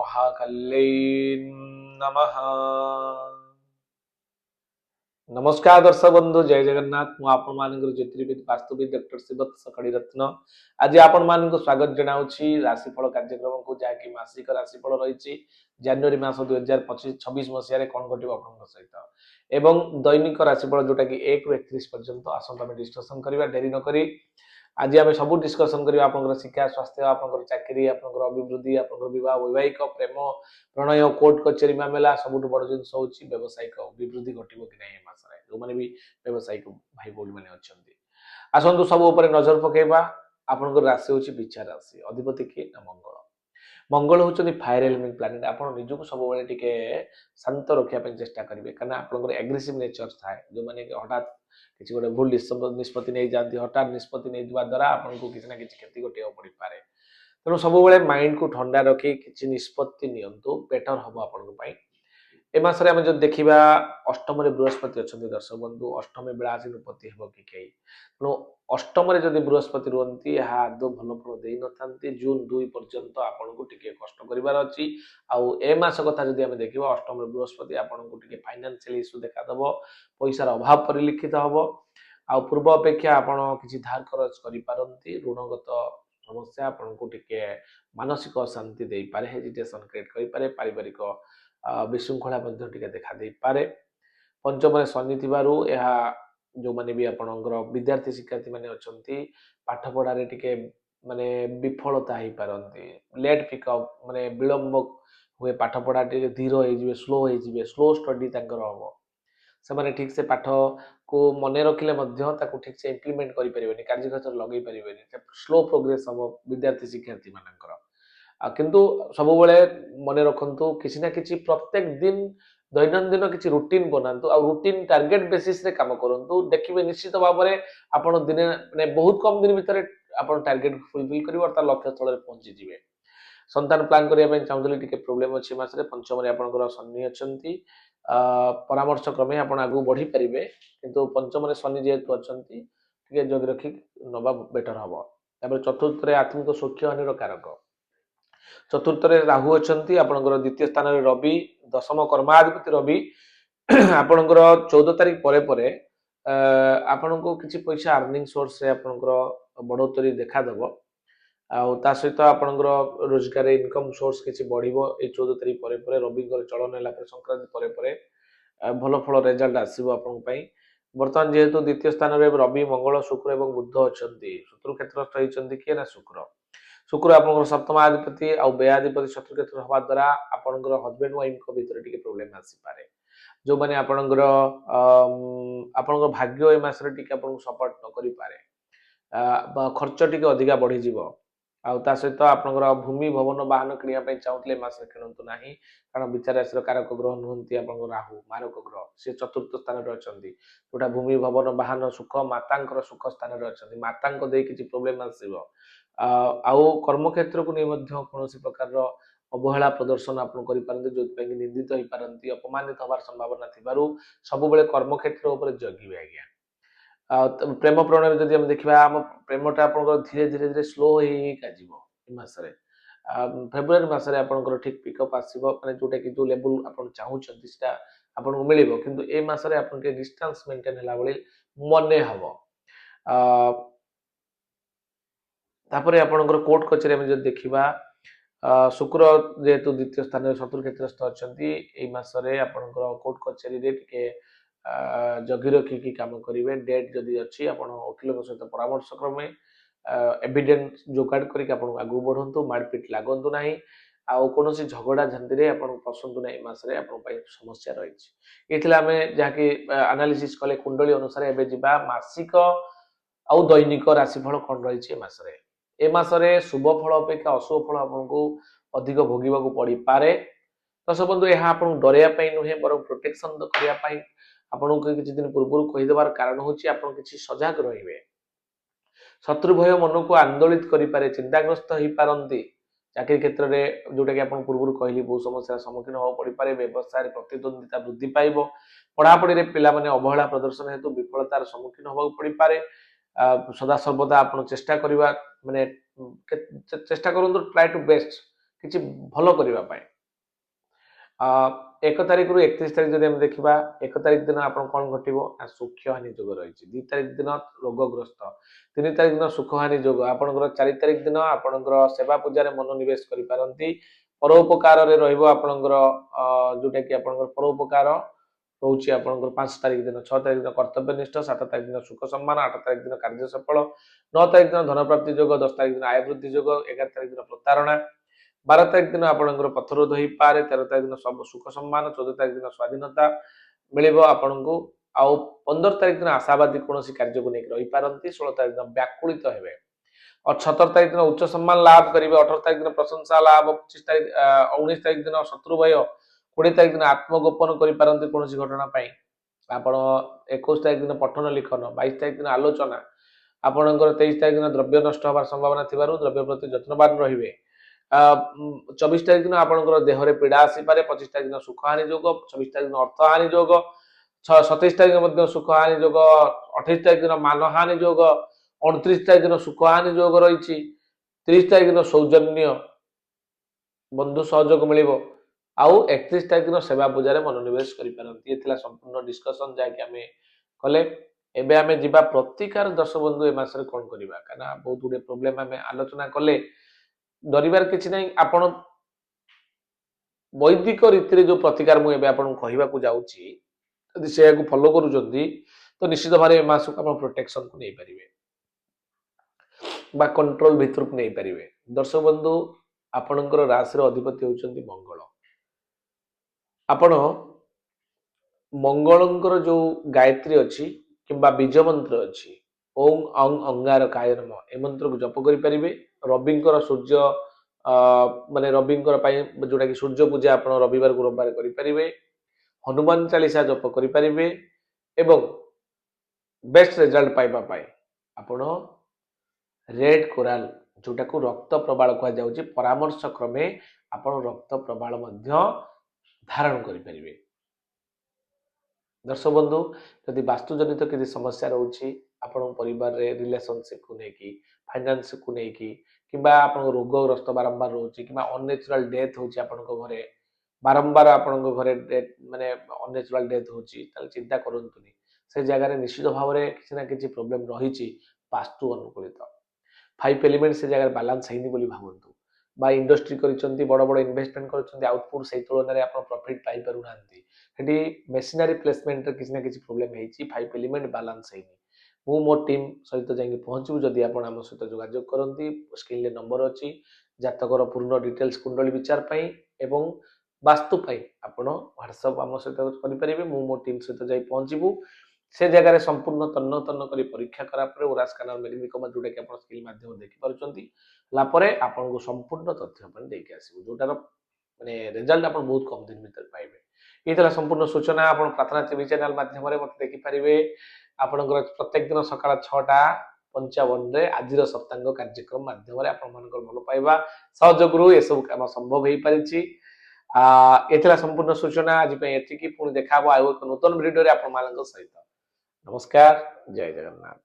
महाकाल्यै नमः। नमस्कार दर्शक बंधु, जय जगन्नाथ। मु आपण मानकर ज्योतिर्विद वास्तुविद डॉक्टर श्रीवत्स कड़ीरत्न आज आपण मान स्वागत जनाऊँगी राशिफल कार्यक्रम को, जहाँकि मासिक राशिफल रही जनवरी मास 2026 मसीह कौन घट सहित एवं दैनिक राशिफल जोटा कि 1 ରୁ 31 पर्यंत आसंता में डिस्कसन करवा। डेरी नक आज आम सब डिस्कसन करवा आप शिक्षा, स्वास्थ्य, आप चाकरी, आप अभिवृद्धि, आप विवाह, वैवाहिक, प्रेम, प्रणय, कोर्ट कचेरी मामला सब बड़ जिन हूँ व्यवसायिक अभिवृद्धि घटो कि नहीं मासरे जो मैंने भी व्यवसायिक भाई भौणी मैंने अच्छा आसतु सब नजर पकेबा। आपंकर राशि हूँ बिछा राशि, अधिपति किए ना मंगल। मंगल हूँ फायर एलिमेंट प्लानेट। आप निजक सब शांत रखापी चेष्टा करेंगे कहीं आप एग्रेसिव नेचर थाए जो मैंने हठात किसी गोटे भूल निष्पत्ति नहीं जाती, हठात निष्पत्ति नहीं द्वारा आपको किसी ना किसी क्षति घटे पड़ पाए। तेणु सब माइंड को ठंडा रखी किसी निष्पत्ति नियंतु, बेटर हम आप ए मासरे आम जो देखा अष्टम बृहस्पति अच्छा दर्शक बंधु, अष्टमी बेलासीनुपति हे कि कई तेणु अष्टम जदि बृहस्पति रुहति आदौ भल फल दे न था। जून 2 पर्यंत आपको टे कष्ट करार अच्छी। ए मास कथा जब आम देखा अष्टम बृहस्पति आपको टे फाइनान्शियल इश्यू देखादेव, पैसार अभाव परिलक्षित हम। आ पूर्व अपेक्षा आप किसी धार खरच करपारती, ऋणगत समस्या आपको टे मानसिक अशांति दे पारे, हेजिटेशन क्रिएट करें, पारिवारिक विशृंखला देखा दे पारे। पंचम शनि थी जो मैंने भी आपणकर विद्यार्थी शिक्षार्थी मैंने अच्छा पाठ पढ़ारे टिके माने विफलता हो पारती, लेट पिकअप माने विलंब हुए, पाठ पढ़ा टे धीर हो स्लो स्टडी हम से ठीक से पाठ को मन रखिले ठीक से इम्प्लीमेंट करें, कार्यक्षेत्र लगे पारे, स्लो प्रोग्रेस हम विद्यार्थी शिक्षार्थी मानकर। किंतु सब मन रखु किसी ना किसी प्रत्येक दिन दैनंदिन किसी रुटीन बनातु, आ रुटीन टार्गेट बेसिस रे काम करंतु। देखिए निश्चित भाव में आपण दिन माने बहुत कम दिन भितर आपण टार्गेट फुलफिल करिव और लक्ष्य स्थल रे पहुंची जिवे। संतान प्लान करिया चाहूली टिके प्रोब्लेम अच्छी मासरे। पंचम रे आपनकर शनि अछंती, परामर्श क्रमे आपण आगु बढ़ी परिबे, किंतु पंचम रे शनि जेहेतु अछंती टिके जग रखी नबा बेटर हबो। तापर चतुर्थ रे आत्मिक सुख्य हानि रो कारक, चतुर्थ राहु अच्छा, आपंकर द्वितीय स्थान में रवि, दशम कर्माधिपति रवि आपंकर 14 तारिख पर आपण को किसी पैसा अर्निंग सोर्स से आपंकर बढ़ोतरी देखादेव। आ सहित आपंकर रोजगार इनकम सोर्स किसी बढ़ो। ये 14 तारिख पर रवि चलन है संक्रांति पर भल फल रेजल्ट आसो आपण। बर्तमान जेहेतु द्वितीय स्थान में रवि, मंगल, शुक्र और बुध अच्छा, शत्रु क्षेत्रस्थ होती किए ना शुक्र। शुक्र आप सप्तमाधिपति आ व्ययाधिपति शत्रु क्षेत्र हवा द्वारा आपंकर हजबैंड वाइफ भीतर टी प्रोब्लेम आसीपे। जो मैंने आपंकर भाग्य ए मसरे टी सपोर्ट न करि पारे, खर्च टी अधिका बढ़ी सहित आपंकर भूमि भवन वाहन किणापी चाहूले मसरे किणतु ना, कारण विचार राशि कारक ग्रह नुहति राहु मारक ग्रह, सी चतुर्थ स्थान अच्छा जोटा भूमि भवन वाहन सुख माता सुख स्थान अच्छा, माता किसी प्रोब्लेम आसो। आउ कर्म क्षेत्र को नहीं कौन प्रकार अवहेला प्रदर्शन आप जो निंदित हो पारती, अपमानित हमार संभावना थी सब कर्म क्षेत्र जगिवे। आज्ञा प्रेम प्रणय जब हम देखा आम प्रेमटा आप धीरे धीरे धीरे स्लो होसरे फेब्रुआरी मसरे आप ठीक पिकअप आसो, जोटा कि जो लेवल आप चाहते आपको मिल, किंतु ए मसरे आप डिस्टेंस मेंटेन है मन हम। तापर आपंकर कोर्ट कचेरी में जो देखा शुक्र जेहेतु द्वितीय स्थान में शत्रु क्षेत्रस्थ अच्छा, मसरे आपंकर कोर्ट कचेरी टे जगी रखिकी काम करेंगे। डेट जदि अच्छी आप वकिल सहित परामर्श क्रमे एविडेंस जोगाड़ करके आगू बढ़ु, मारपिट लगतु ना, कौन झगड़ा झांटी आप पसंद ना। मसरे समस्या रही आम जहाँकि एनालिसिस कले कुंडली अनुसार एवं जा मासिक आउ दैनिक राशिफल कौन रही मसरे। ए मसरे शुभ फल अपेक्षा अशुभ फल आपको अधिक भोगवाक पड़ पारे। दर्शक बंधु यह आप डरवाई नुहे बर प्रोटेक्शन करने आपको किसी दिन पूर्व कहीदेवार कारण हूँ आप किसी सजग रे। शत्रु भय मन को आंदोलित करें, चिंताग्रस्त हो पारती। चाकरी क्षेत्र में जोटा कि आप पूर्व कहली बहुत समस्या सम्मुखीन हो पड़ पारे, व्यवसाय प्रतिद्वंदिता वृद्धि पाइब, पढ़ापढ़ी पिला माने अवहेला प्रदर्शन हेतु विफलतार सम्मुखीन होगा पड़ पारे। सदा सर्वदा आप चेष्टा करवा माने चेष्टा करूँ ट्राई टू बेस्ट किसी भल करने। एक तारिख रु 31 तारिख जदि हम देखिबा 1 तारिख दिन आपण कोन घटिबो ना सुख्य हानि जोग रहिछि 2 तारिख दिन रोगग्रस्त 3 तारिख दिन सुख हानि जोग आपणकर 4 तारिख दिन आपणकर सेवा पूजा रे मनोनिवेश करि पारंती परोपकार रे रहइबो आपणकर जोटा कि आपणकर परोपकार रहउछि आपणकर 5 तारिख दिन 6 तारिख दिन कर्तव्यनिष्ठ 7 तारिख दिन सुख सम्मान 8 तारिख दिन कार्य सफल 9 तारिख दिन धन प्राप्ति जोग 10 तारिख दिन आय वृद्धि जोग 11 तारिख दिन प्रतारणा 12 तारिख दिन आपणकर पथरोध होई पारे 13 तारिख दिन सब सुख सम्मान 14 तारिख दिन स्वाधीनता मिलिबो आपणको आउ 15 तारिख दिन आशावादी कोनोसी कार्य को नेक रही पारंती 16 तारिख दिन व्याकुलित हेबे और 17 तारिख दिन उच्च सम्मान लाभ करिवे 18 तारिख दिन प्रशंसा लाभ 25 तारिख 19 तारिख दिन शत्रु भय 20 तारिख दिन आत्मगोपन करि पारंती कोनोसी घटना पई आपण 21 तारिख दिन पठन लिखन 22 तारिख दिन आलोचना आपणकर 23 तारिख दिन द्रव्य नष्ट होबार संभावना थिबारु द्रव्य प्रति यत्नवान रहिबे 24 तारिख दिन आपणकर देहरे पीड़ा आसी पारे 25 तारिख दिन सुख हानि योग 26 तारिख दिन अर्थ हानि योग 27 तारिख दिन सुख हानि योग 28 तारिख दिन मान हानि योग 29 तारिख दिन सुख हानि योग रही 30 तारिख दिन सौजन्य बंधु सहयोग मिलिबो आउ 31 तारिख दिन सेवा पूजा रे मनोनिवेश करि पारंती एथिला संपूर्ण डिस्कशन जाके हमें कले एबे हमें जिबा प्रतिकार दर्शक बंधु ए मासरे कोन करिबा काना बहुत गुडे प्रॉब्लम हमें आलोचना कले डरिबार किछि नै आपण वैदिक रीति रे जो प्रतिकार मु एबे आपण कहिबा को जाउची यदि से को फॉलो करू जंदी तो निश्चित भारे मास को आपण प्रोटेक्शन को नै परिबे बा कंट्रोल भीतर को नै परिबे दर्शक बंधु आपणकर राशि रो अधिपति होचंती मंगल आपण मंगलंकर जो गायत्री अछि किबा बीज मंत्र अछि ओम अंग अंगारकाय नमः ए मंत्र को जप करि परिबे रविंकर सूर्य माने रविंकर पई जोटा कि सूर्य पूजा आपण रविवार गुरुवार करि परिबे हनुमान चालीसा जप करि परिबे एवं बेस्ट रिजल्ट पाइबा पाए आपण रेड कोराल जोटा को रक्त प्रवाल कहा जाउची परामर्श क्रमे आपण रक्त प्रवाल मध्य धारण करि परिबे दर्शक बंधु यदि वास्तुजनित किसी समस्या रोची आपण परिवार रे रिलेशनशिप को नेकी फाइनेंस को नेकी किबा आपण रोगग्रस्त बारंबार रोची किबा अननेचुरल डेथ होची आपण घरे बारंबार आपण घरे डेथ माने अननेचुरल डेथ होची त चिंता करंतुनी से जगह रे निश्चित भाव रे किछि ना किछि प्रॉब्लम रहिची वास्तु अनुकूलित 5 एलिमेंट से जगह बैलेंस हैनी बोली भाबंतु बा इंडस्ट्री करिसंती बड़ बड़ इन्वेस्टमेंट करिसंती आउटपुट सही तुलना रे आपण प्रॉफिट पाई पारु नांती हेडी मेशिनरी प्लेसमेंट रे किछि ना किछि प्रॉब्लम हेची 5 एलिमेंट बैलेंस हैनी मु मो टीम सहित जाई पहुंचू जदि आपण हम सहित जोगाजोग करंती स्क्रीन ले नंबर अछि जातकर पूर्ण डिटेल्स कुंडली विचार पई एवं वास्तु पई आपण WhatsApp हम सहित करि परिबे मु मो टीम सहित जाई पहुंचीबू से जगह रे संपूर्ण तन्न तन्न करी परीक्षा करा परे ओरा स्कैनर मैग्नेटिक जोटा कि आपण स्क्रीन माध्यम देखि पारुचंती ला परे आपण को संपूर्ण तथ्य अपन देके आसीबू जोटार माने रिजल्ट आपण बहुत कम दिन भीतर पाइबे एतला संपूर्ण सूचना आपण प्रार्थना टीवी चैनल माध्यम रे मते देखि परिबे आपनकर प्रत्येक दिन सकाळ 6:55 रे आजिर सप्तांग कार्यक्रम माध्यम रे आपण मानकर भलो पाइबा सहयोग रु ए सब काम संभव हेई परिछि एतला संपूर्ण सूचना आज पे एति की पुणी देखाबो आयो एक नूतन वीडियो रे आपण मानकर सहित नमस्कार जय जगन्नाथ।